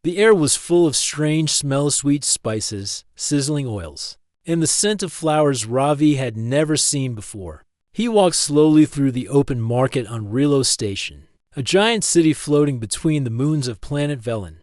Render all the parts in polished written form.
The air was full of strange smell, sweet spices, sizzling oils, and the scent of flowers Ravi had never seen before. He walked slowly through the open market on Rilo Station, a giant city floating between the moons of planet Velen.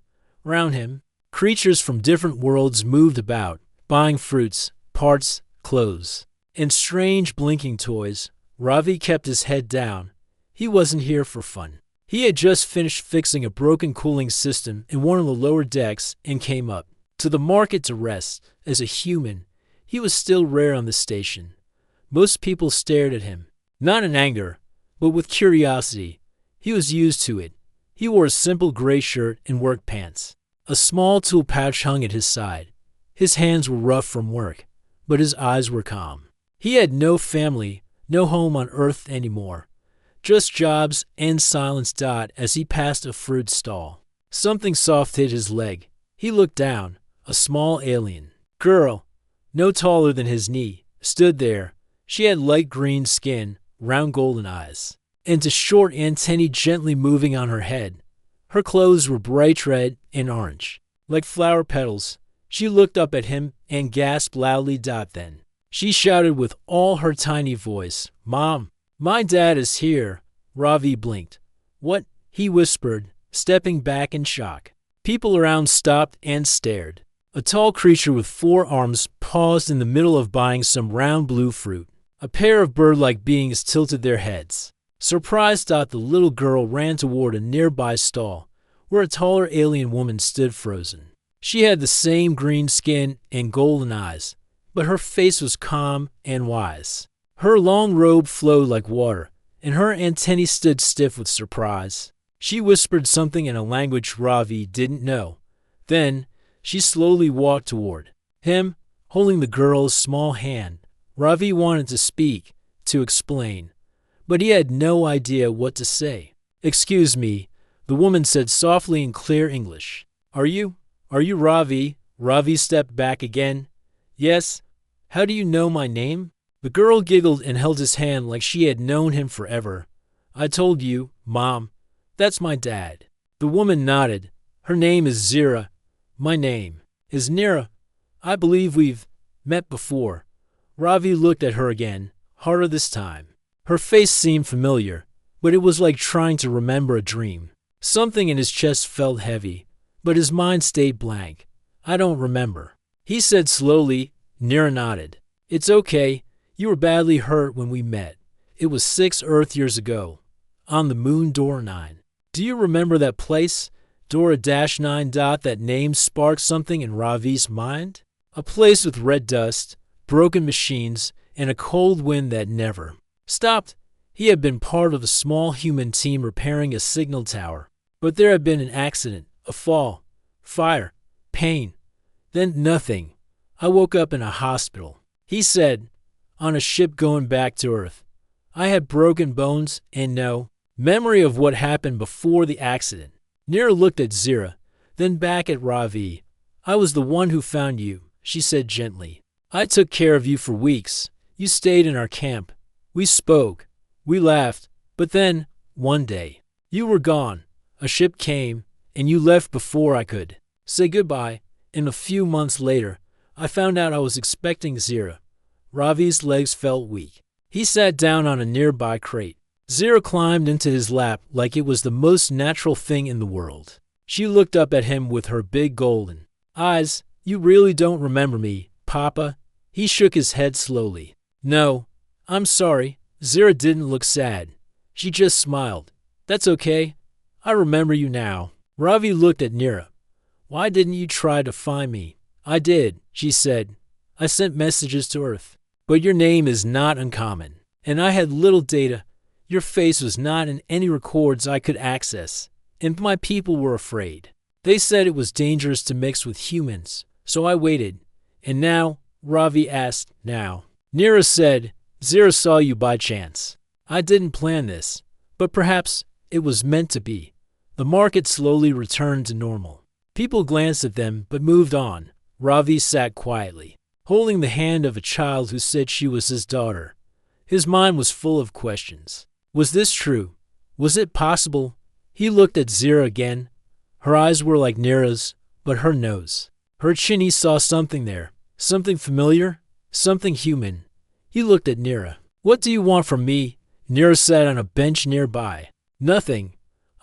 Around him, creatures from different worlds moved about, buying fruits, parts, clothes, and strange blinking toys. Ravi kept his head down. He wasn't here for fun. He had just finished fixing a broken cooling system in one of the lower decks and came up to the market to rest. As a human, he was still rare on the station. Most people stared at him, not in anger, but with curiosity. He was used to it. He wore a simple gray shirt and work pants. A small tool pouch hung at his side. His hands were rough from work, but his eyes were calm. He had no family, no home on Earth anymore. Just jobs and silence. As he passed a fruit stall, something soft hit his leg. He looked down. A small alien girl, no taller than his knee, stood there. She had light green skin, round golden eyes, and a short antennae gently moving on her head. Her clothes were bright red and orange, like flower petals. She looked up at him and gasped loudly. Then she shouted with all her tiny voice, "Mom, my dad is here." Ravi blinked. "What?" he whispered, stepping back in shock. People around stopped and stared. A tall creature with 4 arms paused in the middle of buying some round blue fruit. A pair of bird-like beings tilted their heads. Surprised, the little girl ran toward a nearby stall, where a taller alien woman stood frozen. She had the same green skin and golden eyes, but her face was calm and wise. Her long robe flowed like water, and her antennae stood stiff with surprise. She whispered something in a language Ravi didn't know. Then she slowly walked toward him, holding the girl's small hand. Ravi wanted to speak, to explain, but he had no idea what to say. "Excuse me," the woman said softly in clear English. Are you Ravi?" Ravi stepped back again. "Yes. How do you know my name?" The girl giggled and held his hand like she had known him forever. "I told you, Mom. That's my dad." The woman nodded. "Her name is Zira. My name is Nira. I believe we've met before." Ravi looked at her again, harder this time. Her face seemed familiar, but it was like trying to remember a dream. Something in his chest felt heavy, but his mind stayed blank. "I don't remember," he said slowly. Nira nodded. "It's okay. You were badly hurt when we met. It was 6 Earth years ago, on the moon Dora 9. Do you remember that place? Dora-9. That name sparked something in Ravi's mind. A place with red dust, broken machines, and a cold wind that never stopped. He had been part of a small human team repairing a signal tower, but there had been an accident, a fall, fire, pain, then nothing. I woke up in a hospital," he said, "on a ship going back to Earth. I had broken bones and no memory of what happened before the accident." Nira looked at Zira, then back at Ravi. "I was the one who found you," she said gently. "I took care of you for weeks. You stayed in our camp. We spoke. We laughed. But then, one day, you were gone. A ship came, and you left before I could say goodbye. And a few months later, I found out I was expecting Zira." Ravi's legs felt weak. He sat down on a nearby crate. Zira climbed into his lap like it was the most natural thing in the world. She looked up at him with her big golden eyes. "You really don't remember me, Papa?" He shook his head slowly. "No, I'm sorry." Zira didn't look sad. She just smiled. "That's okay. I remember you now." Ravi looked at Nira. "Why didn't you try to find me?" "I did," she said. "I sent messages to Earth. But your name is not uncommon, and I had little data. Your face was not in any records I could access, and my people were afraid. They said it was dangerous to mix with humans, so I waited. And now," Ravi asked, "now?" Nira said, "Zira saw you by chance. I didn't plan this, but perhaps it was meant to be." The market slowly returned to normal. People glanced at them but moved on. Ravi sat quietly, holding the hand of a child who said she was his daughter. His mind was full of questions. Was this true? Was it possible? He looked at Zira again. Her eyes were like Nira's, but her nose. Her chin, he saw something there. Something familiar, something human. He looked at Nira. "What do you want from me?" Nira sat on a bench nearby. "Nothing.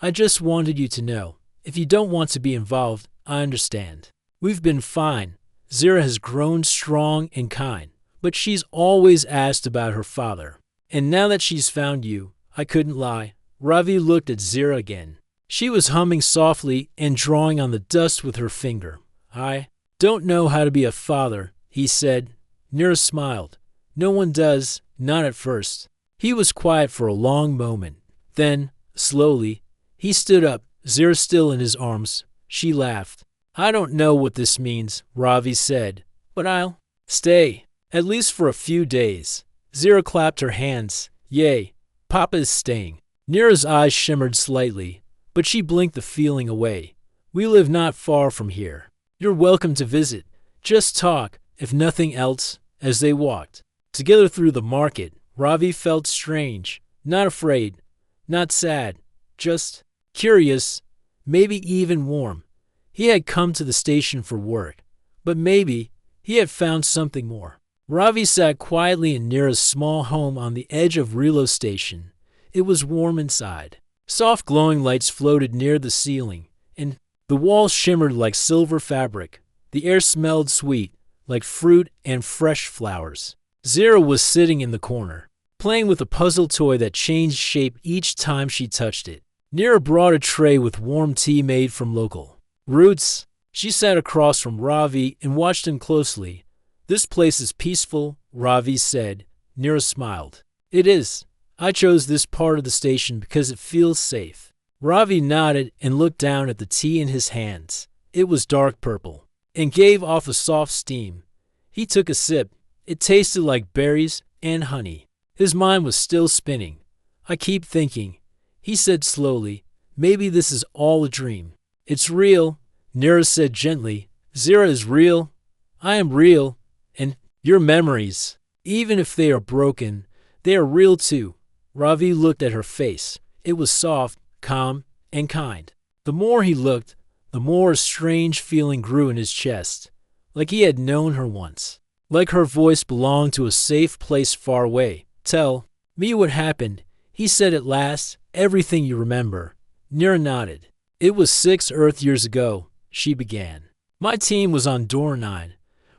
I just wanted you to know. If you don't want to be involved, I understand. We've been fine. Zira has grown strong and kind, but she's always asked about her father. And now that she's found you, I couldn't lie." Ravi looked at Zira again. She was humming softly and drawing on the dust with her finger. "I don't know how to be a father," he said. Nira smiled. "No one does, not at first." He was quiet for a long moment. Then, slowly, he stood up, Zira still in his arms. She laughed. "I don't know what this means," Ravi said, "but I'll stay, at least for a few days." Zira clapped her hands. "Yay, Papa is staying." Nira's eyes shimmered slightly, but she blinked the feeling away. "We live not far from here. You're welcome to visit. Just talk, if nothing else." As they walked together through the market, Ravi felt strange, not afraid, not sad, just curious, maybe even warm. He had come to the station for work, but maybe he had found something more. Ravi sat quietly in Nira's small home on the edge of Rilo Station. It was warm inside. Soft glowing lights floated near the ceiling, and the walls shimmered like silver fabric. The air smelled sweet, like fruit and fresh flowers. Zira was sitting in the corner, playing with a puzzle toy that changed shape each time she touched it. Nira brought a tray with warm tea made from local roots. She sat across from Ravi and watched him closely. "This place is peaceful," Ravi said. Nira smiled. "It is. I chose this part of the station because it feels safe." Ravi nodded and looked down at the tea in his hands. It was dark purple and gave off a soft steam. He took a sip. It tasted like berries and honey. His mind was still spinning. "I keep thinking," he said slowly, "maybe this is all a dream." "It's real," Nira said gently. "Zira is real. I am real. And your memories, even if they are broken, they are real too." Ravi looked at her face. It was soft, calm, and kind. The more he looked, the more a strange feeling grew in his chest, like he had known her once, like her voice belonged to a safe place far away. "Tell me what happened," he said at last. "Everything you remember." Nira nodded. "It was 6 Earth years ago," she began. "My team was on Door 9.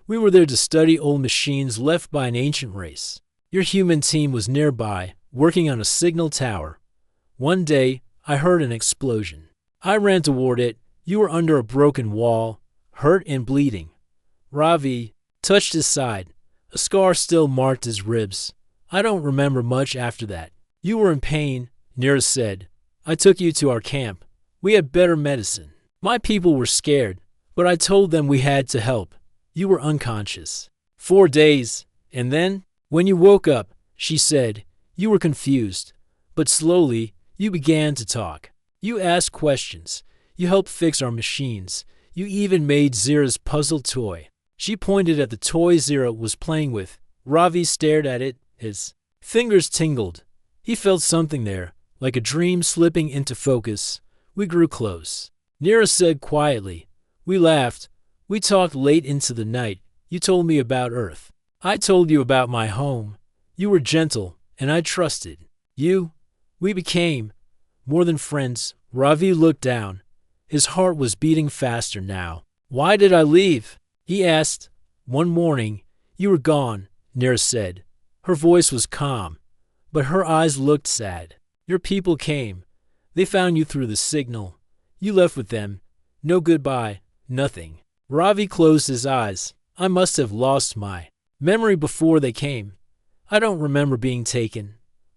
We were there to study old machines left by an ancient race. Your human team was nearby, working on a signal tower. One day, I heard an explosion. I ran toward it. You were under a broken wall, hurt and bleeding." Ravi touched his side. A scar still marked his ribs. "I don't remember much after that." "You were in pain," Nira said. "I took you to our camp. We had better medicine. My people were scared, but I told them we had to help. You were unconscious. 4 days, and then, when you woke up," she said, "you were confused, but slowly you began to talk. You asked questions. You helped fix our machines. You even made Zira's puzzle toy." She pointed at the toy Zira was playing with. Ravi stared at it. His fingers tingled. He felt something there, like a dream slipping into focus. "We grew close," Nira said quietly. "We laughed. We talked late into the night. You told me about Earth. I told you about my home. You were gentle, and I trusted you. We became more than friends." Ravi looked down. His heart was beating faster now. "Why did I leave?" he asked. "One morning, you were gone," Nira said. Her voice was calm, but her eyes looked sad. "Your people came. They found you through the signal. You left with them. No goodbye, nothing." Ravi closed his eyes. "I must have lost my memory before they came. I don't remember being taken.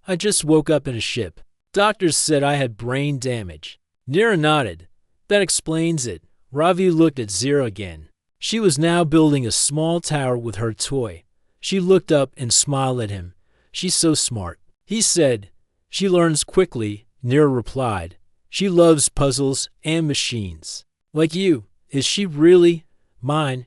I just woke up in a ship. Doctors said I had brain damage." Nira nodded. "That explains it." Ravi looked at Zira again. She was now building a small tower with her toy. She looked up and smiled at him. "She's so smart," he said. "She learns quickly," Nira replied. "She loves puzzles and machines. Like you. Is she really mine?"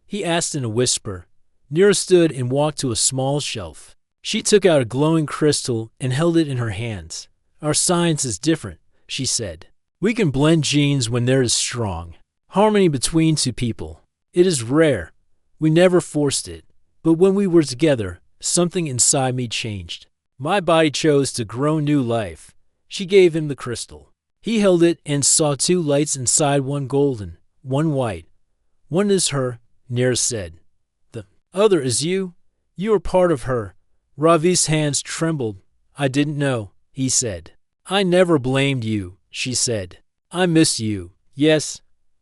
he asked in a whisper. Nira stood and walked to a small shelf. She took out a glowing crystal and held it in her hands. "Our science is different," she said. We can blend genes when there is strong harmony between two people. It is rare. We never forced it. But when we were together, something inside me changed. My body chose to grow new life. She gave him the crystal. He held it and saw two lights inside, one golden, one white. One is her, Nira said. The other is you. You are part of her. Ravi's hands trembled. I didn't know, he said. I never blamed you, she said. I miss you, yes,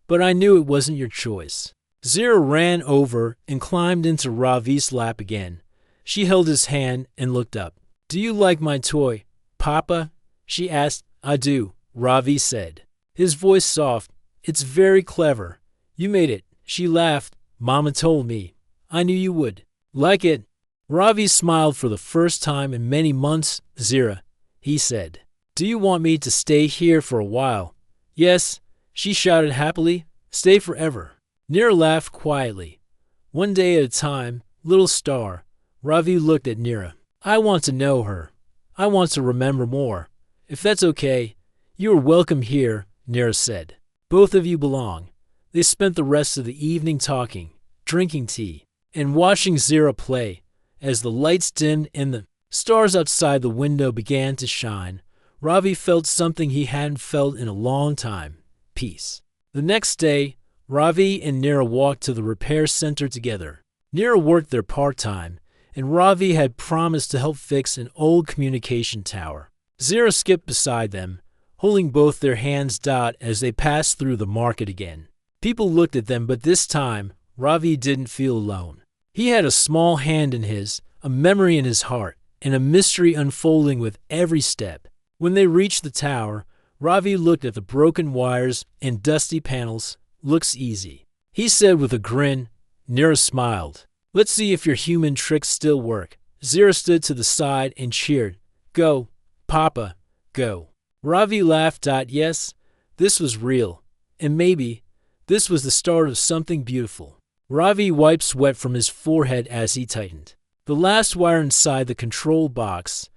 but I knew it wasn't your choice. Zira ran over and climbed into Ravi's lap again. She held his hand and looked up. Do you like my toy, Papa? She asked. I do, Ravi said. His voice soft. It's very clever. You made it. She laughed. Mama told me. I knew you would. Like it? Ravi smiled for the first time in many months. Zira, he said. Do you want me to stay here for a while? Yes, she shouted happily. Stay forever. Nira laughed quietly. One day at a time, little star. Ravi looked at Nira. I want to know her. I want to remember more. If that's okay, you are welcome here, Nira said. Both of you belong. They spent the rest of the evening talking, drinking tea, and watching Zira play. As the lights dimmed and the stars outside the window began to shine, Ravi felt something he hadn't felt in a long time. Peace. The next day, Ravi and Nira walked to the repair center together. Nira worked there part-time, and Ravi had promised to help fix an old communication tower. Zira skipped beside them, holding both their hands as they passed through the market again. People looked at them, but this time, Ravi didn't feel alone. He had a small hand in his, a memory in his heart, and a mystery unfolding with every step. When they reached the tower, Ravi looked at the broken wires and dusty panels. Looks easy, he said with a grin. Nira smiled. Let's see if your human tricks still work. Zira stood to the side and cheered. Go, Papa, go. Ravi laughed. Yes, this was real. And maybe this was the start of something beautiful. Ravi wiped sweat from his forehead as he tightened the last wire inside the control box.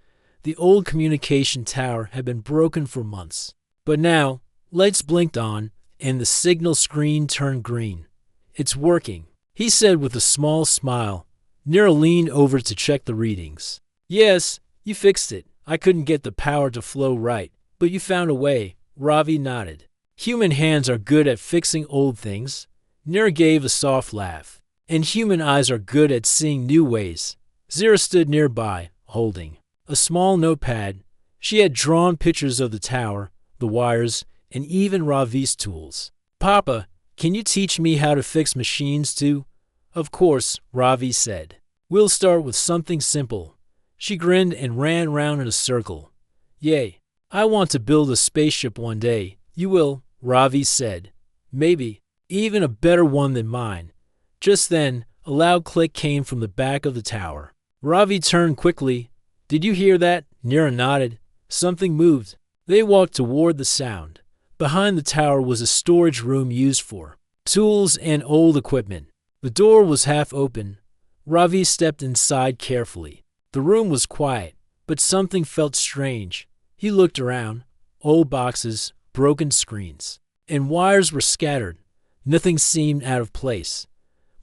The old communication tower had been broken for months. But now, lights blinked on, and the signal screen turned green. It's working, he said with a small smile. Nira leaned over to check the readings. Yes, you fixed it. I couldn't get the power to flow right, but you found a way. Ravi nodded. Human hands are good at fixing old things. Nira gave a soft laugh. And human eyes are good at seeing new ways. Zira stood nearby, holding a small notepad. She had drawn pictures of the tower, the wires, and even Ravi's tools. Papa, can you teach me how to fix machines too? Of course, Ravi said. We'll start with something simple. She grinned and ran round in a circle. Yay, I want to build a spaceship one day. You will, Ravi said. Maybe even a better one than mine. Just then, a loud click came from the back of the tower. Ravi turned quickly. Did you hear that? Nira nodded. Something moved. They walked toward the sound. Behind the tower was a storage room used for tools and old equipment. The door was half open. Ravi stepped inside carefully. The room was quiet, but something felt strange. He looked around. Old boxes, broken screens, and wires were scattered. Nothing seemed out of place.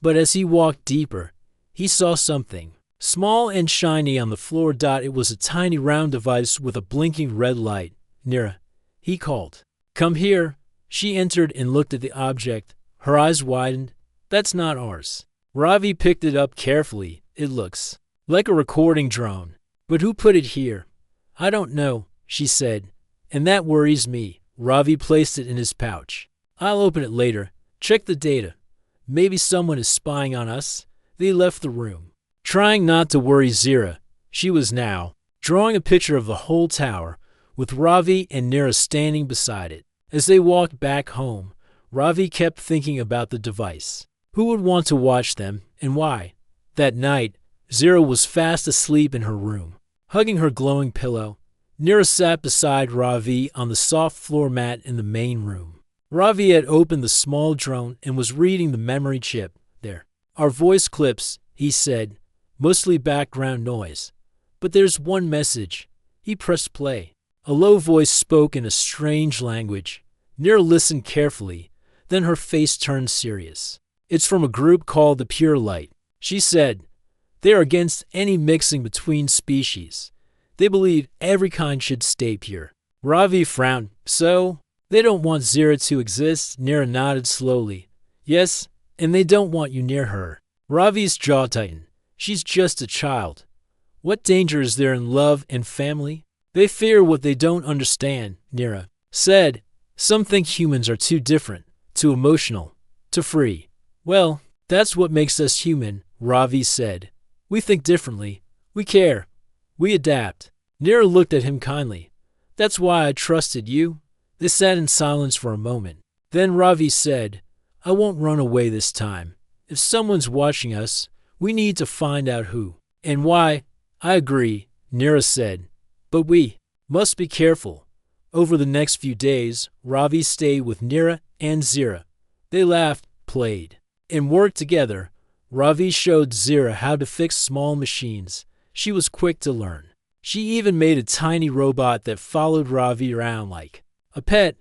But as he walked deeper, he saw something small and shiny on the floor. It was a tiny round device with a blinking red light. Nira, he called. Come here. She entered and looked at the object. Her eyes widened. That's not ours. Ravi picked it up carefully. It looks like a recording drone. But who put it here? I don't know, she said. And that worries me. Ravi placed it in his pouch. I'll open it later. Check the data. Maybe someone is spying on us. They left the room, trying not to worry Zira. She was now drawing a picture of the whole tower, with Ravi and Nira standing beside it. As they walked back home, Ravi kept thinking about the device. Who would want to watch them, and why? That night, Zira was fast asleep in her room, hugging her glowing pillow. Nira sat beside Ravi on the soft floor mat in the main room. Ravi had opened the small drone and was reading the memory chip. There are voice clips, he said, mostly background noise. But there's one message. He pressed play. A low voice spoke in a strange language. Nira listened carefully, then her face turned serious. It's from a group called the Pure Light. She said, they are against any mixing between species. They believe every kind should stay pure. Ravi frowned. So, they don't want Zira to exist? Nira nodded slowly. Yes, and they don't want you near her. Ravi's jaw tightened. She's just a child. What danger is there in love and family? They fear what they don't understand, Nira said. Some think humans are too different, too emotional, too free. Well, that's what makes us human, Ravi said. We think differently. We care. We adapt. Nira looked at him kindly. That's why I trusted you. They sat in silence for a moment. Then Ravi said, I won't run away this time. If someone's watching us, we need to find out who and why. I agree, Nira said. But we must be careful. Over the next few days, Ravi stayed with Nira and Zira. They laughed, played, and worked together. Ravi showed Zira how to fix small machines. She was quick to learn. She even made a tiny robot that followed Ravi around like a pet.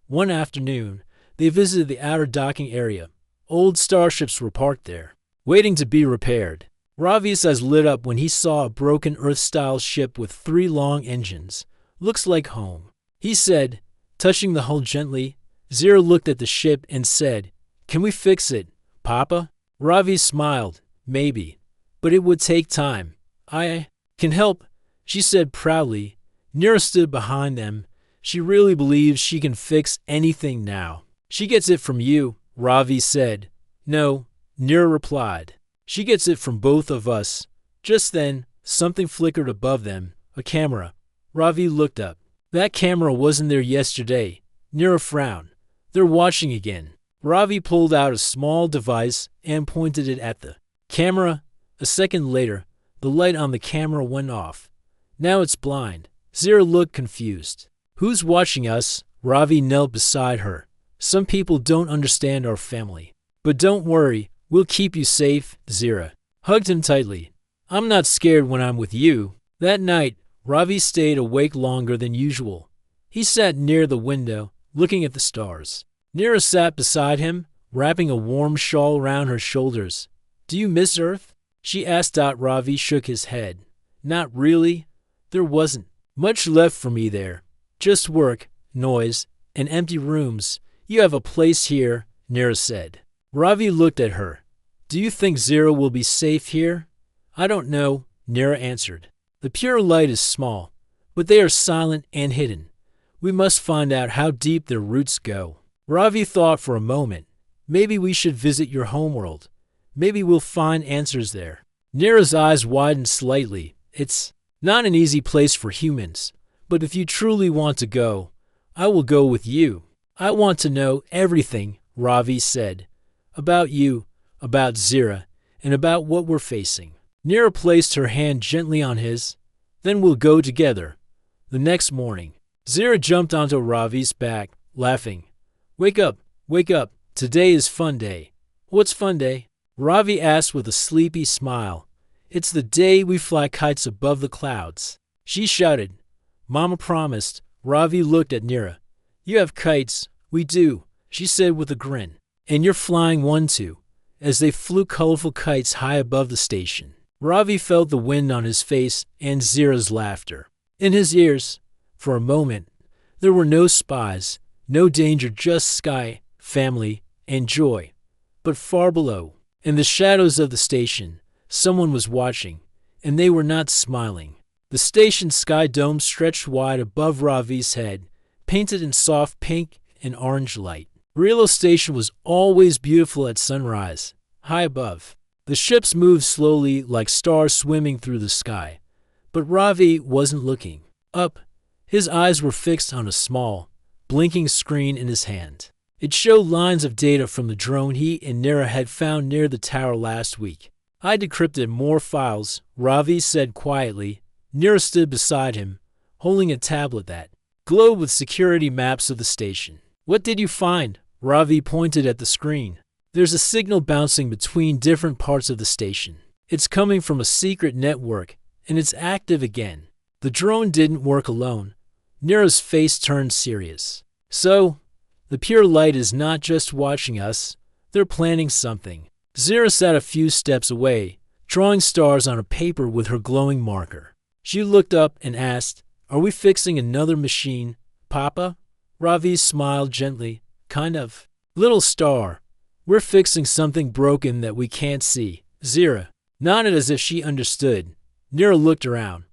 One afternoon, they visited the outer docking area. Old starships were parked there, waiting to be repaired. Ravi's eyes lit up when he saw a broken Earth-style ship with 3 long engines. Looks like home, he said, touching the hull gently. Zira looked at the ship and said, Can we fix it, Papa? Ravi smiled. Maybe, but it would take time. I can help, she said proudly. Nira stood behind them. She really believes she can fix anything now. She gets it from you, Ravi said. No, Nira replied. She gets it from both of us. Just then, something flickered above them, a camera. Ravi looked up. That camera wasn't there yesterday. Nira frowned. They're watching again. Ravi pulled out a small device and pointed it at the camera. A second later, the light on the camera went off. Now it's blind. Zira looked confused. Who's watching us? Ravi knelt beside her. Some people don't understand our family. But don't worry, we'll keep you safe, Zira hugged him tightly. I'm not scared when I'm with you. That night, Ravi stayed awake longer than usual. He sat near the window, looking at the stars. Nira sat beside him, wrapping a warm shawl around her shoulders. Do you miss Earth? She asked. Ravi shook his head. Not really. There wasn't much left for me there. Just work, noise, and empty rooms. You have a place here, Nira said. Ravi looked at her. Do you think Zira will be safe here? I don't know, Nira answered. The Pure Light is small, but they are silent and hidden. We must find out how deep their roots go. Ravi thought for a moment. Maybe we should visit your homeworld. Maybe we'll find answers there. Nira's eyes widened slightly. It's not an easy place for humans, but if you truly want to go, I will go with you. I want to know everything, Ravi said. About you, about Zira, and about what we're facing. Nira placed her hand gently on his. Then we'll go together. The next morning, Zira jumped onto Ravi's back, laughing. Wake up, wake up. Today is fun day. What's fun day? Ravi asked with a sleepy smile. It's the day we fly kites above the clouds. She shouted. Mama promised. Ravi looked at Nira. You have kites. We do, she said with a grin. And you're flying one too, as they flew colorful kites high above the station. Ravi felt the wind on his face and Zira's laughter. In his ears, for a moment, there were no spies, no danger, just sky, family, and joy. But far below, in the shadows of the station, someone was watching, and they were not smiling. The station sky dome stretched wide above Ravi's head, painted in soft pink and orange light. Rilo Station was always beautiful at sunrise, high above. The ships moved slowly like stars swimming through the sky. But Ravi wasn't looking up. His eyes were fixed on a small, blinking screen in his hand. It showed lines of data from the drone he and Nira had found near the tower last week. I decrypted more files, Ravi said quietly. Nira stood beside him, holding a tablet that glowed with security maps of the station. What did you find? Ravi pointed at the screen. There's a signal bouncing between different parts of the station. It's coming from a secret network, and it's active again. The drone didn't work alone. Nira's face turned serious. So, The pure light is not just watching us, they're planning something. Zira sat a few steps away, drawing stars on a paper with her glowing marker. She looked up and asked, "Are we fixing another machine, Papa?" Ravi smiled gently. "Kind of. Little star, we're fixing something broken that we can't see." Zira nodded as if she understood. Nira looked around.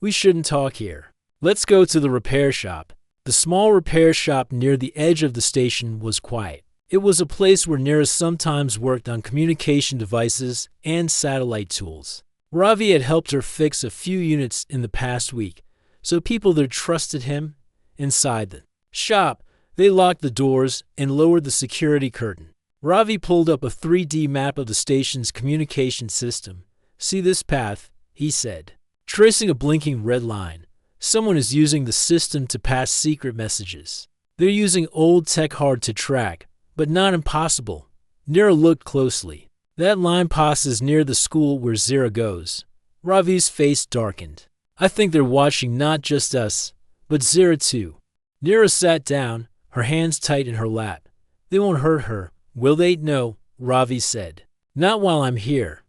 "We shouldn't talk here. Let's go to the repair shop." The small repair shop near the edge of the station was quiet. It was a place where Nira sometimes worked on communication devices and satellite tools. Ravi had helped her fix a few units in the past week, so people there trusted him. Inside the shop, they locked the doors and lowered the security curtain. Ravi pulled up a 3D map of the station's communication system. "See this path," he said, tracing a blinking red line. "Someone is using the system to pass secret messages. They're using old tech hard to track, but not impossible." Nira looked closely. "That line passes near the school where Zira goes." Ravi's face darkened. "I think they're watching not just us, but Zira too." Nira sat down, her hands tight in her lap. "They won't hurt her, will they?" "No," Ravi said. "Not while I'm here."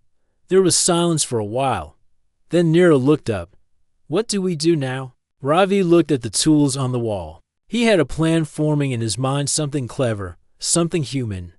There was silence for a while. Then Nira looked up. "What do we do now?" Ravi looked at the tools on the wall. He had a plan forming in his mind, something clever, something human.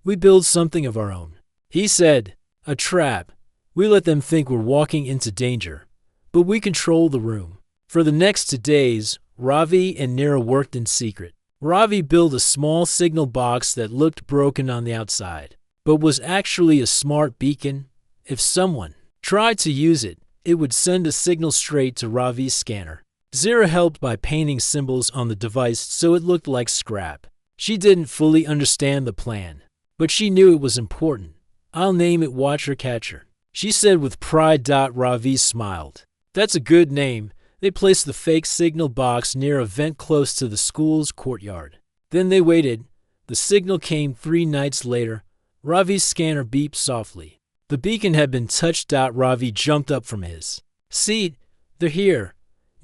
"We build something of our own," he said. "A trap. We let them think we're walking into danger, but we control the room." For the next 2 days, Ravi and Nira worked in secret. Ravi built a small signal box that looked broken on the outside, but was actually a smart beacon. If someone tried to use it, it would send a signal straight to Ravi's scanner. Zira helped by painting symbols on the device so it looked like scrap. She didn't fully understand the plan, but she knew it was important. "I'll name it Watcher Catcher," she said with pride. Ravi smiled. "That's a good name." They placed the fake signal box near a vent close to the school's courtyard. Then they waited. The signal came 3 nights later. Ravi's scanner beeped softly. The beacon had been touched. Ravi jumped up from his seat. "They're here."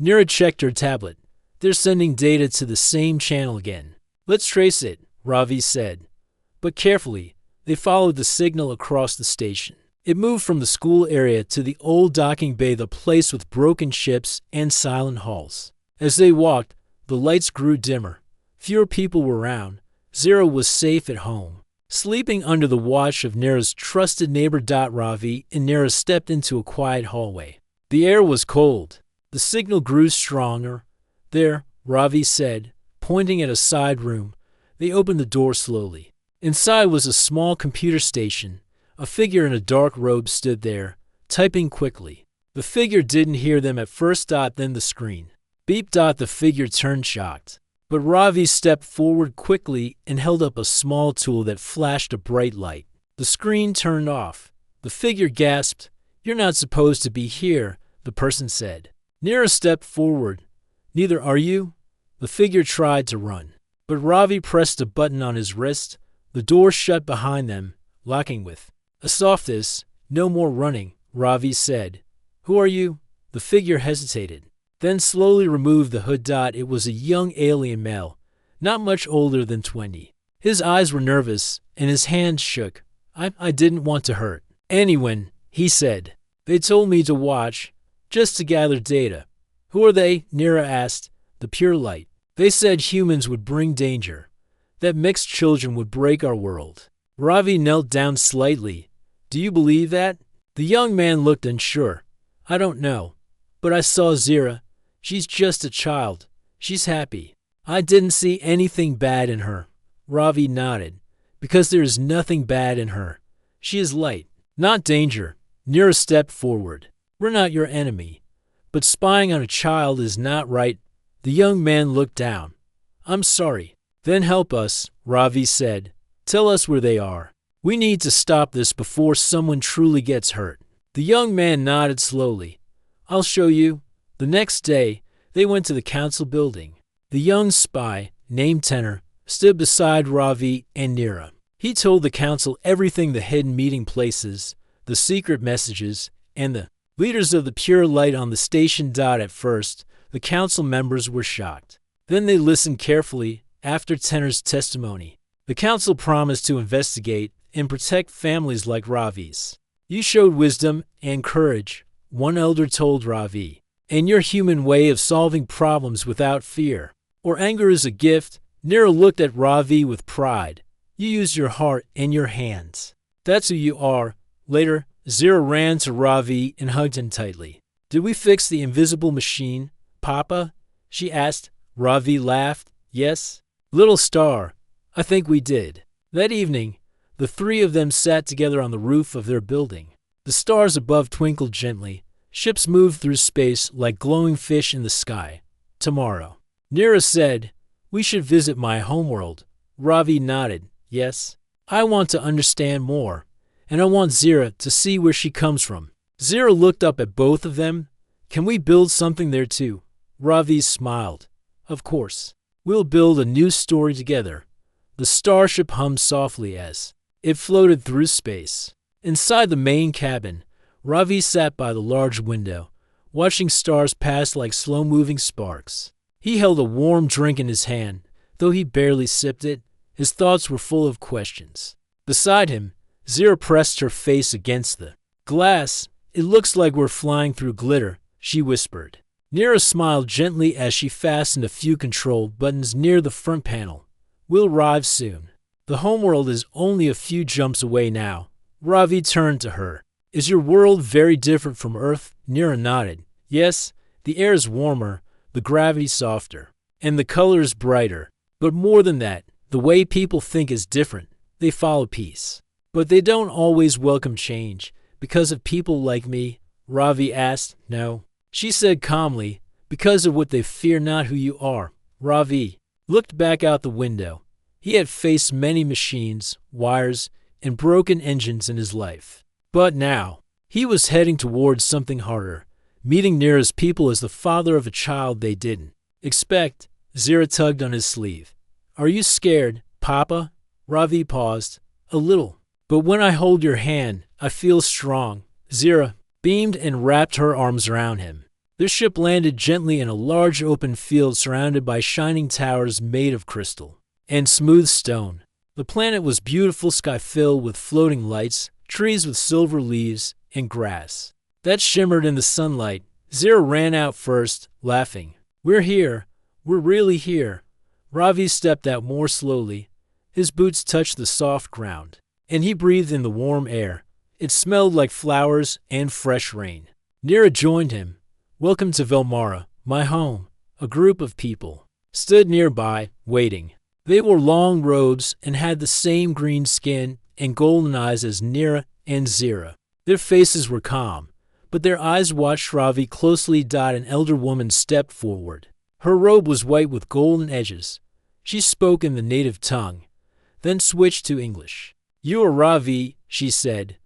Nira checked her tablet. "They're sending data to the same channel again." "Let's trace it," Ravi said. But carefully, they followed the signal across the station. It moved from the school area to the old docking bay, the place with broken ships and silent halls. As they walked, the lights grew dimmer. Fewer people were around. Zira was safe at home, sleeping under the watch of Nira's trusted neighbor. Ravi and Nira stepped into a quiet hallway. The air was cold. The signal grew stronger. "There," Ravi said, pointing at a side room. They opened the door slowly. Inside was a small computer station. A figure in a dark robe stood there, typing quickly. The figure didn't hear them at first. Then the screen beep. The figure turned shocked. But Ravi stepped forward quickly and held up a small tool that flashed a bright light. The screen turned off. The figure gasped. "You're not supposed to be here," the person said. Nira stepped forward. "Neither are you." The figure tried to run, but Ravi pressed a button on his wrist. The door shut behind them, locking with a softness. "No more running," Ravi said. "Who are you?" The figure hesitated, then slowly removed the hood. It was a young alien male, not much older than 20. His eyes were nervous, and his hands shook. I didn't want to hurt anyone," he said. "They told me to watch, just to gather data." "Who are they?" Nira asked. "The pure light. They said humans would bring danger, that mixed children would break our world." Ravi knelt down slightly. "Do you believe that?" The young man looked unsure. "I don't know, but I saw Zira. She's just a child. She's happy. I didn't see anything bad in her." Ravi nodded. "Because there is nothing bad in her. She is light, not danger." Nira stepped forward. "We're not your enemy, but spying on a child is not right." The young man looked down. "I'm sorry." "Then help us," Ravi said. "Tell us where they are. We need to stop this before someone truly gets hurt." The young man nodded slowly. "I'll show you." The next day, they went to the council building. The young spy, named Tenor, stood beside Ravi and Nira. He told the council everything: the hidden meeting places, the secret messages, and the leaders of the pure light on the station. At first, the council members were shocked. Then they listened carefully, After Tenor's testimony, the council promised to investigate and protect families like Ravi's. You showed wisdom and courage, one elder told Ravi, and your human way of solving problems without fear or anger is a gift. Nero looked at Ravi with pride. You used your heart and your hands. That's who you are. Later, Zira ran to Ravi and hugged him tightly. Did we fix the invisible machine, Papa? She asked. Ravi laughed. Yes. Little star, I think we did. That evening, the three of them sat together on the roof of their building. The stars above twinkled gently. Ships moved through space like glowing fish in the sky. Tomorrow. Nira said, we should visit my homeworld. Ravi nodded. Yes. I want to understand more, and I want Zira to see where she comes from. Zira looked up at both of them. Can we build something there too? Ravi smiled. Of course. We'll build a new story together. The starship hummed softly as it floated through space. Inside the main cabin, Ravi sat by the large window, watching stars pass like slow-moving sparks. He held a warm drink in his hand, though he barely sipped it. His thoughts were full of questions. Beside him, Zira pressed her face against the glass. It looks like we're flying through glitter, she whispered. Nira smiled gently as she fastened a few control buttons near the front panel. We'll arrive soon. The homeworld is only a few jumps away now. Ravi turned to her. Is your world very different from Earth? Nira nodded. Yes, the air is warmer, the gravity softer, and the colors brighter. But more than that, the way people think is different. They follow peace. But they don't always welcome change. Because of people like me? Ravi asked. No. She said calmly, because of what they fear, not who you are. Ravi looked back out the window. He had faced many machines, wires, and broken engines in his life. But now, he was heading towards something harder, meeting Nira's people as the father of a child they didn't expect. Zira tugged on his sleeve. Are you scared, Papa? Ravi paused. A little. But when I hold your hand, I feel strong. Zira beamed and wrapped her arms around him. Their ship landed gently in a large open field surrounded by shining towers made of crystal and smooth stone. The planet was beautiful, sky filled with floating lights, trees with silver leaves, and grass that shimmered in the sunlight. Zira ran out first, laughing. We're here. We're really here. Ravi stepped out more slowly. His boots touched the soft ground, and he breathed in the warm air. It smelled like flowers and fresh rain. Nira joined him. Welcome to Velmara, my home. A group of people stood nearby, waiting. They wore long robes and had the same green skin and golden eyes as Nira and Zira. Their faces were calm, but their eyes watched Ravi closely. An elder woman stepped forward. Her robe was white with golden edges. She spoke in the native tongue, then switched to English. You are Ravi, she said.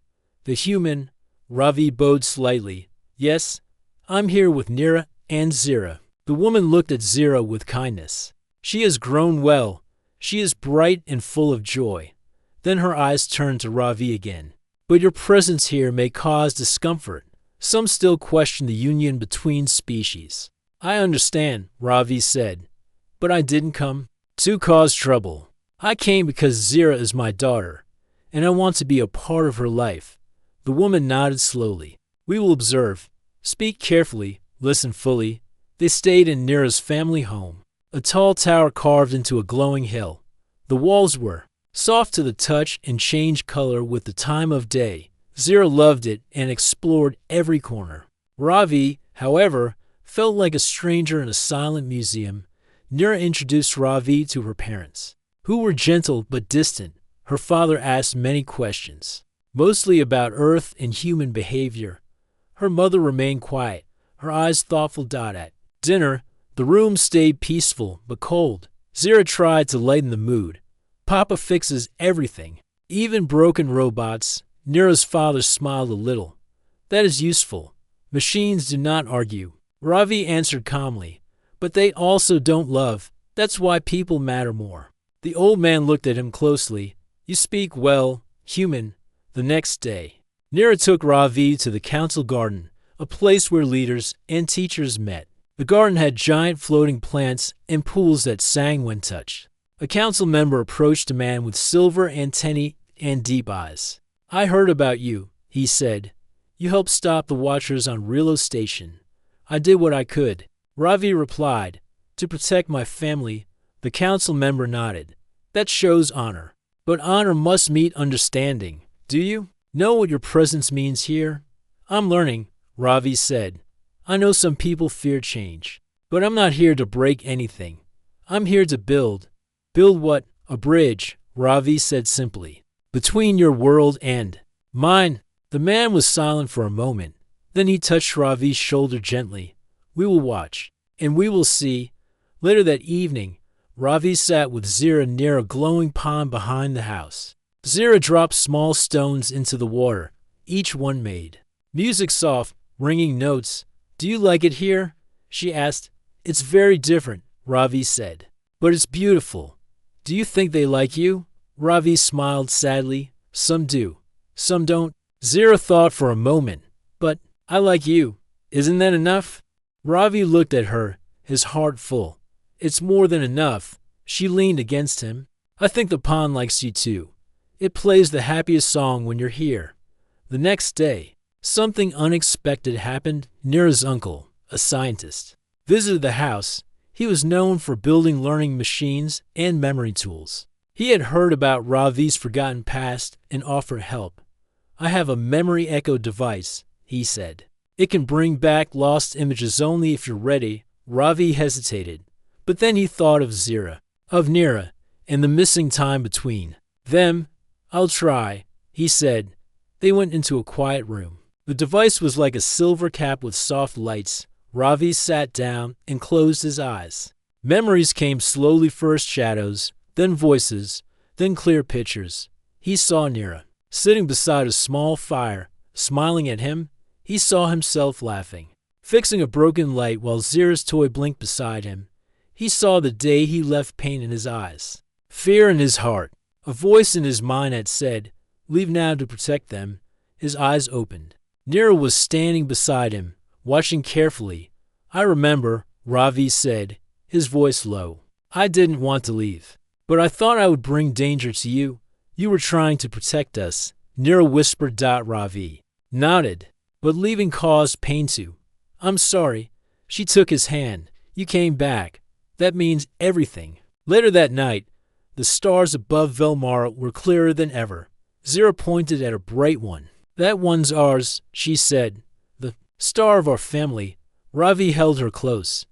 The human. Ravi bowed slightly. Yes, I'm here with Nira and Zira. The woman looked at Zira with kindness. She has grown well. She is bright and full of joy. Then her eyes turned to Ravi again. But your presence here may cause discomfort. Some still question the union between species. I understand, Ravi said. But I didn't come to cause trouble. I came because Zira is my daughter, and I want to be a part of her life. The woman nodded slowly. We will observe. Speak carefully. Listen fully. They stayed in Nira's family home, a tall tower carved into a glowing hill. The walls were soft to the touch and changed color with the time of day. Zira loved it and explored every corner. Ravi, however, felt like a stranger in a silent museum. Nira introduced Ravi to her parents, who were gentle but distant. Her father asked many questions, mostly about Earth and human behavior. Her mother remained quiet, her eyes thoughtful. At dinner, the room stayed peaceful but cold. Zira tried to lighten the mood. Papa fixes everything, even broken robots. Nira's father smiled a little. That is useful. Machines do not argue. Ravi answered calmly. But they also don't love. That's why people matter more. The old man looked at him closely. You speak well, human. The next day, Nira took Ravi to the council garden, a place where leaders and teachers met. The garden had giant floating plants and pools that sang when touched. A council member approached a man with silver antennae and deep eyes. "I heard about you," he said. "You helped stop the Watchers on Rilo Station." "I did what I could," Ravi replied. "To protect my family." The council member nodded. "That shows honor. But honor must meet understanding. Do you know what your presence means here?" "I'm learning," Ravi said. "I know some people fear change. But I'm not here to break anything. I'm here to build." "Build what?" "A bridge," Ravi said simply, "between your world and mine." The man was silent for a moment. Then he touched Ravi's shoulder gently. "We will watch, and we will see." Later that evening, Ravi sat with Zira near a glowing pond behind the house. Zira dropped small stones into the water. Each one made music, soft, ringing notes. "Do you like it here?" she asked. "It's very different," Ravi said. "But it's beautiful." "Do you think they like you?" Ravi smiled sadly. "Some do, some don't." Zira thought for a moment. "But I like you. Isn't that enough?" Ravi looked at her, his heart full. "It's more than enough." She leaned against him. "I think the pond likes you too. It plays the happiest song when you're here." The next day, something unexpected happened. Nira's uncle, a scientist, visited the house. He was known for building learning machines and memory tools. He had heard about Ravi's forgotten past and offered help. "I have a memory echo device," he said. "It can bring back lost images only if you're ready." Ravi hesitated, but then he thought of Zira, of Nira, and the missing time between them. "I'll try," he said. They went into a quiet room. The device was like a silver cap with soft lights. Ravi sat down and closed his eyes. Memories came slowly, first shadows, then voices, then clear pictures. He saw Nira, sitting beside a small fire, smiling at him. He saw himself laughing, fixing a broken light while Zira's toy blinked beside him. He saw the day he left pain in his eyes, fear in his heart. A voice in his mind had said, "Leave now to protect them." His eyes opened. Nira was standing beside him, watching carefully. "I remember," Ravi said, his voice low. "I didn't want to leave, but I thought I would bring danger to you. You were trying to protect us." Nira whispered. Ravi nodded. "But leaving caused pain too." "I'm sorry." She took his hand. "You came back. That means everything." Later that night, the stars above Velmara were clearer than ever. Zira pointed at a bright one. "That one's ours," she said. "The star of our family." Ravi held her close.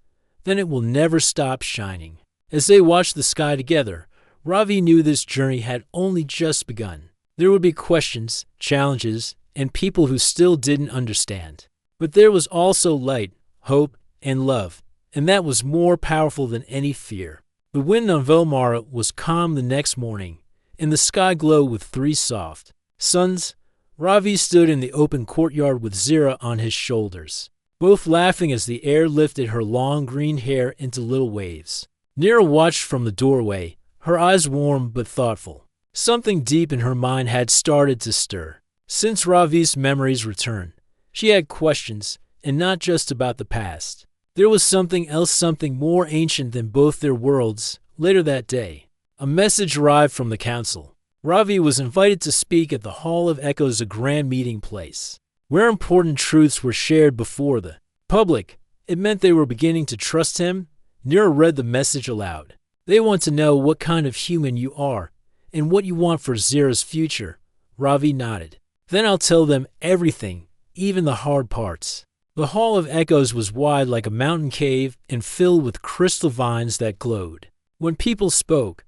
"Then it will never stop shining." As they watched the sky together, Ravi knew this journey had only just begun. There would be questions, challenges, and people who still didn't understand. But there was also light, hope, and love, and that was more powerful than any fear. The wind on Velmara was calm the next morning, and the sky glowed with 3 soft suns. Ravi stood in the open courtyard with Zira on his shoulders, both laughing as the air lifted her long green hair into little waves. Nira watched from the doorway, her eyes warm but thoughtful. Something deep in her mind had started to stir. Since Ravi's memories returned, she had questions, and not just about the past. There was something else, something more ancient than both their worlds. Later that day, a message arrived from the council. Ravi was invited to speak at the Hall of Echoes, a grand meeting place, where important truths were shared before the public. It meant they were beginning to trust him. Nira read the message aloud. "They want to know what kind of human you are, and what you want for Zira's future." Ravi nodded. "Then I'll tell them everything, even the hard parts." The Hall of Echoes was wide like a mountain cave and filled with crystal vines that glowed. When people spoke,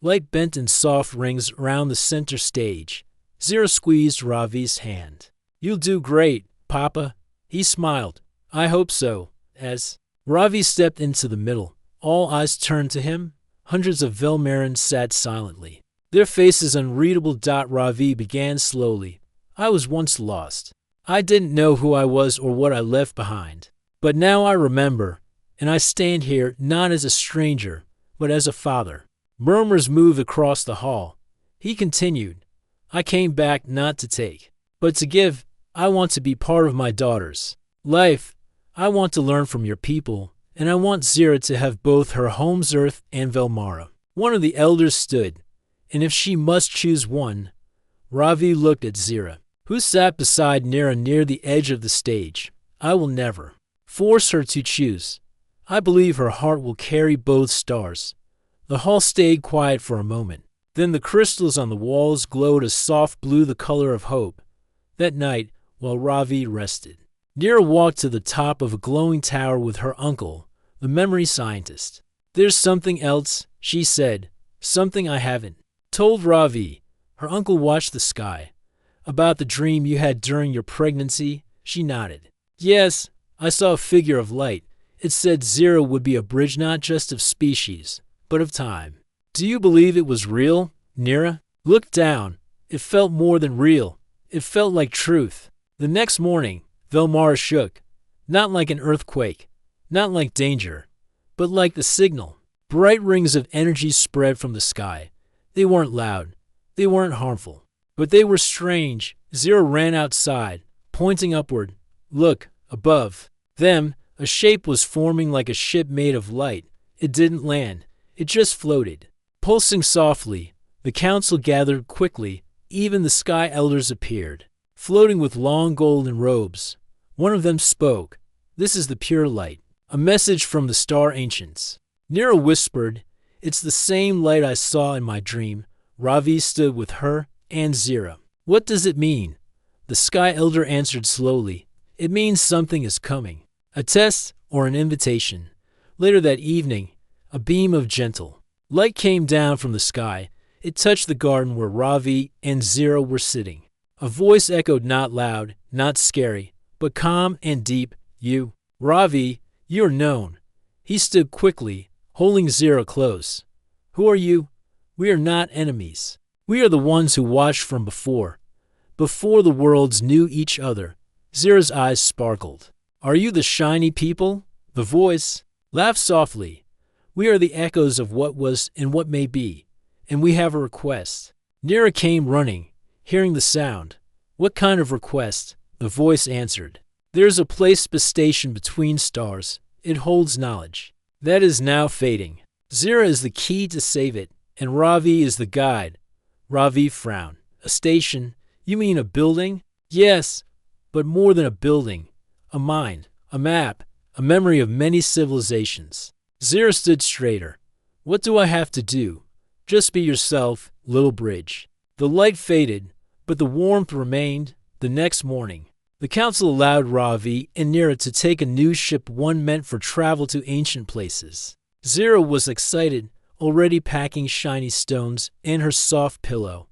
light bent in soft rings around the center stage. Zira squeezed Ravi's hand. "You'll do great, Papa." He smiled. "I hope so." As Ravi stepped into the middle, all eyes turned to him. Hundreds of Velmarans sat silently, their faces unreadable. Ravi began slowly. "I was once lost. I didn't know who I was or what I left behind. But now I remember, and I stand here not as a stranger, but as a father." Murmurs moved across the hall. He continued, "I came back not to take, but to give. I want to be part of my daughter's life. I want to learn from your people, and I want Zira to have both her home's Earth and Velmara." One of the elders stood, and if she must choose one, Ravi looked at Zira, who sat beside Nira near the edge of the stage. I will never force her to choose. I believe her heart will carry both stars. The hall stayed quiet for a moment. Then the crystals on the walls glowed a soft blue, the color of hope. That night, while Ravi rested, Nira walked to the top of a glowing tower with her uncle, the memory scientist. There's something else, she said, something I haven't told Ravi. Her uncle watched the sky. About the dream you had during your pregnancy, she nodded. Yes, I saw a figure of light. It said Zira would be a bridge not just of species, but of time. Do you believe it was real, Nira? Look down. It felt more than real. It felt like truth. The next morning, Velmara shook. Not like an earthquake, not like danger, but like the signal. Bright rings of energy spread from the sky. They weren't loud. They weren't harmful. But they were strange. Zira ran outside, pointing upward. Look, above them, a shape was forming like a ship made of light. It didn't land. It just floated. Pulsing softly, the council gathered quickly. Even the sky elders appeared, floating with long golden robes. One of them spoke. This is the pure light, a message from the star ancients. Nira whispered, it's the same light I saw in my dream. Ravi stood with her and Zira. What does it mean? The sky elder answered slowly. It means something is coming. A test or an invitation. Later that evening, a beam of gentle light came down from the sky. It touched the garden where Ravi and Zira were sitting. A voice echoed, not loud, not scary, but calm and deep. You, Ravi, you're known. He stood quickly, holding Zira close. Who are you? We are not enemies. We are the ones who watched from before the worlds knew each other. Zira's eyes sparkled. Are you the shiny people? The voice laughed softly. We are the echoes of what was and what may be, and we have a request. Nira came running, hearing the sound. What kind of request? The voice answered. There's a place station between stars. It holds knowledge. That is now fading. Zira is the key to save it, and Ravi is the guide. Ravi frowned. A station? You mean a building? Yes, but more than a building. A mind, a map, a memory of many civilizations. Zira stood straighter. What do I have to do? Just be yourself, little bridge. The light faded, but the warmth remained. The next morning, the council allowed Ravi and Nira to take a new ship, one meant for travel to ancient places. Zira was excited, already packing shiny stones and her soft pillow.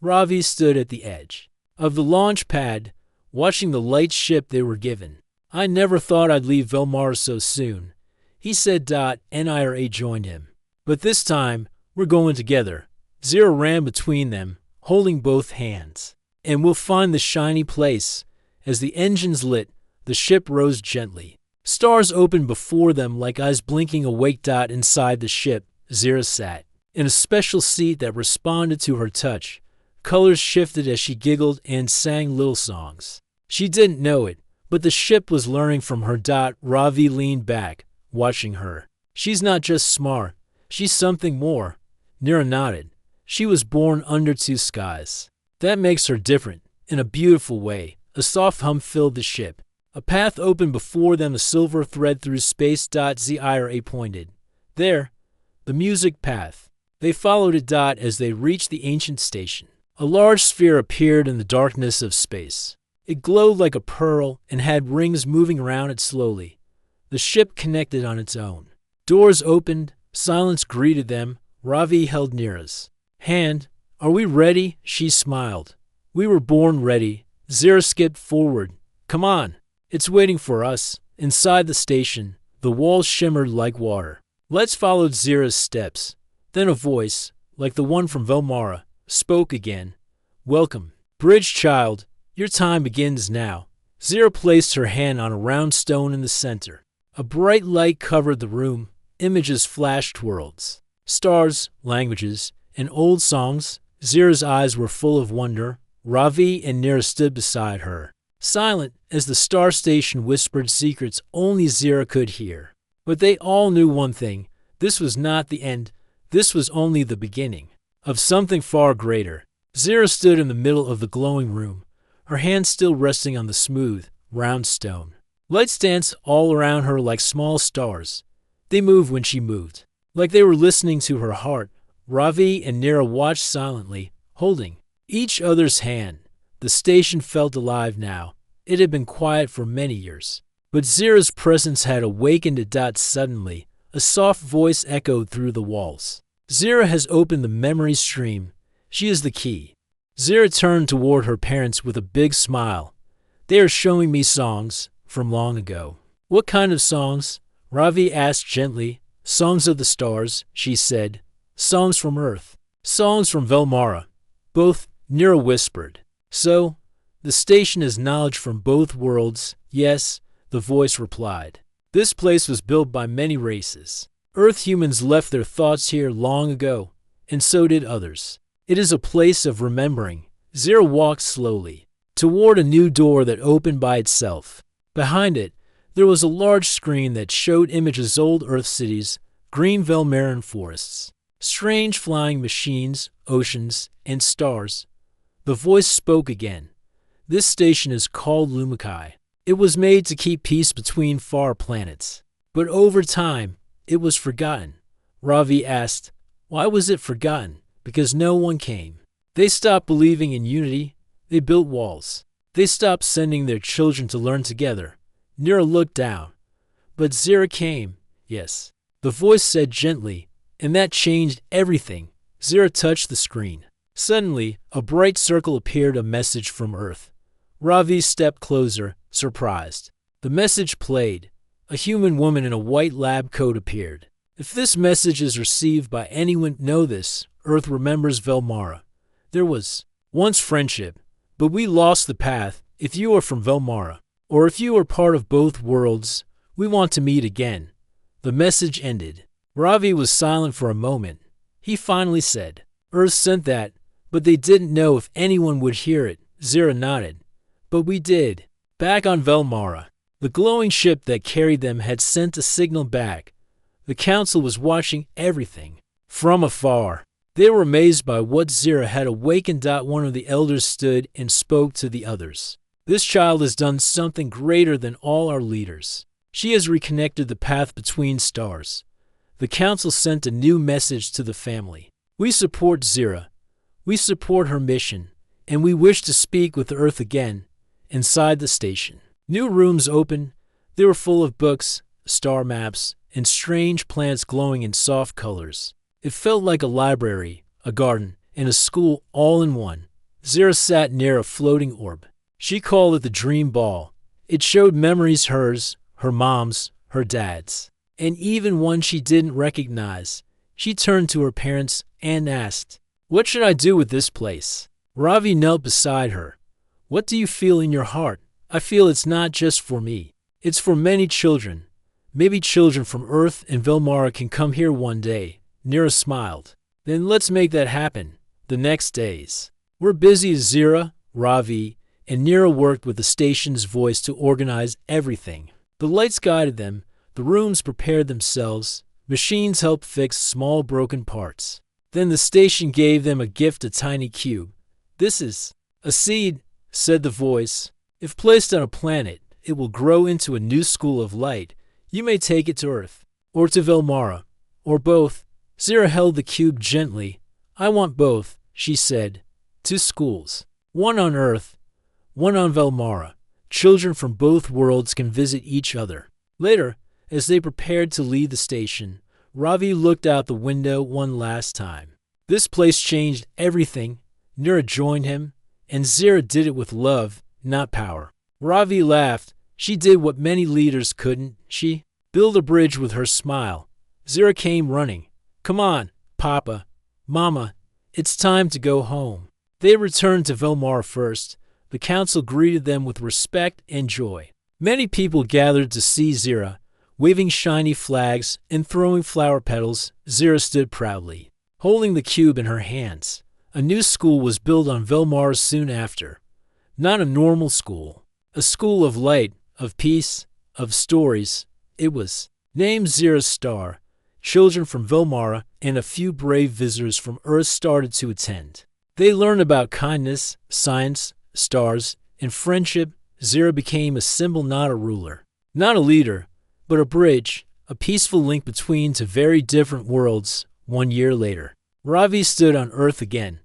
Ravi stood at the edge of the launch pad, watching the light ship they were given. I never thought I'd leave Velmara so soon, he said. Nira joined him. But this time, we're going together. Zira ran between them, holding both hands. And we'll find the shiny place. As the engines lit, the ship rose gently. Stars opened before them like eyes blinking awake. Inside the ship, Zira sat in a special seat that responded to her touch. Colors shifted as she giggled and sang little songs. She didn't know it, but the ship was learning from her. Ravi leaned back, watching her. She's not just smart, she's something more. Nira nodded. She was born under two skies. That makes her different, in a beautiful way. A soft hum filled the ship. A path opened before them, a silver thread through space. Zira pointed. There, the music path. They followed it. As they reached the ancient station, a large sphere appeared in the darkness of space. It glowed like a pearl and had rings moving around it slowly. The ship connected on its own. Doors opened. Silence greeted them. Ravi held Nira's hand. Are we ready? She smiled. We were born ready. Zira skipped forward. Come on. It's waiting for us. Inside the station, the walls shimmered like water. Let's follow Zira's steps. Then a voice, like the one from Velmara, spoke again. Welcome, bridge child. Your time begins now. Zira placed her hand on a round stone in the center. A bright light covered the room. Images flashed, worlds, stars, languages, and old songs. Zira's eyes were full of wonder. Ravi and Nira stood beside her, silent as the star station whispered secrets only Zira could hear. But they all knew one thing. This was not the end. this was only the beginning of something far greater. Zira stood in the middle of the glowing room, her hands still resting on the smooth, round stone. Lights danced all around her like small stars. They moved when she moved, like they were listening to her heart. Ravi and Nira watched silently, holding each other's hand. The station felt alive now. It had been quiet for many years, but Zira's presence had awakened a dot suddenly. A soft voice echoed through the walls. Zira has opened the memory stream. She is the key. Zira turned toward her parents with a big smile. They are showing me songs from long ago. What kind of songs? Ravi asked gently. Songs of the stars, she said. Songs from Earth. Songs from Velmara. Both, Nira whispered. So, the station is knowledge from both worlds. Yes, the voice replied. This place was built by many races. Earth humans left their thoughts here long ago, and so did others. It is a place of remembering. Zira walked slowly toward a new door that opened by itself. Behind it, there was a large screen that showed images of old Earth cities, green Velmaran forests, strange flying machines, oceans, and stars. The voice spoke again. This station is called Lumakai. It was made to keep peace between far planets. But over time, it was forgotten. Ravi asked, why was it forgotten? Because no one came. They stopped believing in unity. They built walls. They stopped sending their children to learn together. Nira looked down. But Zira came, yes. The voice said gently, and that changed everything. Zira touched the screen. Suddenly, a bright circle appeared, a message from Earth. Ravi stepped closer, surprised. The message played. A human woman in a white lab coat appeared. If this message is received by anyone, know this. Earth remembers Velmara. There was once friendship, but we lost the path. If you are from Velmara, or if you are part of both worlds, we want to meet again. The message ended. Ravi was silent for a moment. He finally said, Earth sent that, but they didn't know if anyone would hear it. Zira nodded. But we did. Back on Velmara, the glowing ship that carried them had sent a signal back. The council was watching everything from afar. They were amazed by what Zira had awakened. One of the elders stood and spoke to the others. This child has done something greater than all our leaders. She has reconnected the path between stars. The council sent a new message to the family. We support Zira. We support her mission, and we wish to speak with Earth again. Inside the station, new rooms opened. They were full of books, star maps, and strange plants glowing in soft colors. It felt like a library, a garden, and a school all in one. Zira sat near a floating orb. She called it the Dream Ball. It showed memories, hers, her mom's, her dad's, and even one she didn't recognize. She turned to her parents and asked, what should I do with this place? Ravi knelt beside her. What do you feel in your heart? I feel it's not just for me. It's for many children. Maybe children from Earth and Velmara can come here one day. Nira smiled. Then let's make that happen. The next days, we're busy. Zira, Ravi, and Nira worked with the station's voice to organize everything. The lights guided them. The rooms prepared themselves. Machines helped fix small broken parts. Then the station gave them a gift, a tiny cube. This is a seed, said the voice. If placed on a planet, it will grow into a new school of light. You may take it to Earth, or to Velmara, or both. Zira held the cube gently. I want both, she said. 2 schools. One on Earth, one on Velmara. Children from both worlds can visit each other. Later, as they prepared to leave the station, Ravi looked out the window one last time. This place changed everything. Nira joined him, and Zira did it with love, not power. Ravi laughed. She did what many leaders couldn't. She built a bridge with her smile. Zira came running. Come on, Papa, Mama, it's time to go home. They returned to Velmara first. The council greeted them with respect and joy. Many people gathered to see Zira, waving shiny flags and throwing flower petals. Zira stood proudly, holding the cube in her hands. A new school was built on Velmara soon after. Not a normal school. A school of light, of peace, of stories. It was named Zira's Star. Children from Velmara and a few brave visitors from Earth started to attend. They learned about kindness, science, stars, and friendship. Zira became a symbol, not a ruler. Not a leader, but a bridge, a peaceful link between two very different worlds. 1 year later, Ravi stood on Earth again.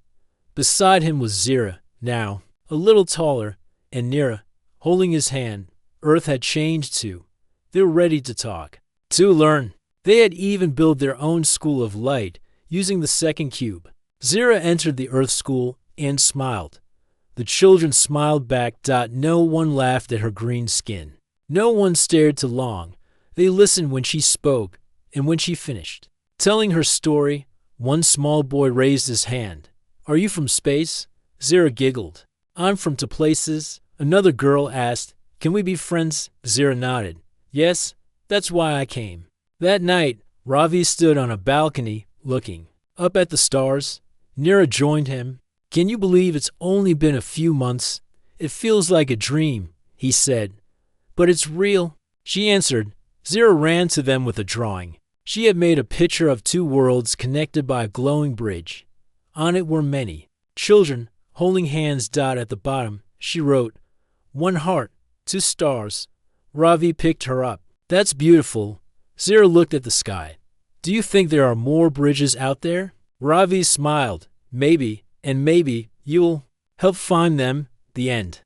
Beside him was Zira, now a little taller, and Nira, holding his hand. Earth had changed too. They were ready to talk, to learn. They had even built their own school of light using the second cube. Zira entered the Earth school and smiled. The children smiled back. No one laughed at her green skin. No one stared too long. They listened when she spoke, and when she finished telling her story, one small boy raised his hand. "Are you from space?" Zira giggled. "I'm from two places." Another girl asked, "Can we be friends?" Zira nodded. "Yes, that's why I came." That night, Ravi stood on a balcony, looking up at the stars. Nira joined him. "Can you believe it's only been a few months? It feels like a dream," he said. "But it's real," she answered. Zira ran to them with a drawing. She had made a picture of two worlds connected by a glowing bridge. On it were many children holding hands. At the bottom, she wrote, "One heart, two stars." Ravi picked her up. "That's beautiful." Zira looked at the sky. "Do you think there are more bridges out there?" Ravi smiled. "Maybe, and maybe you'll help find them." The end.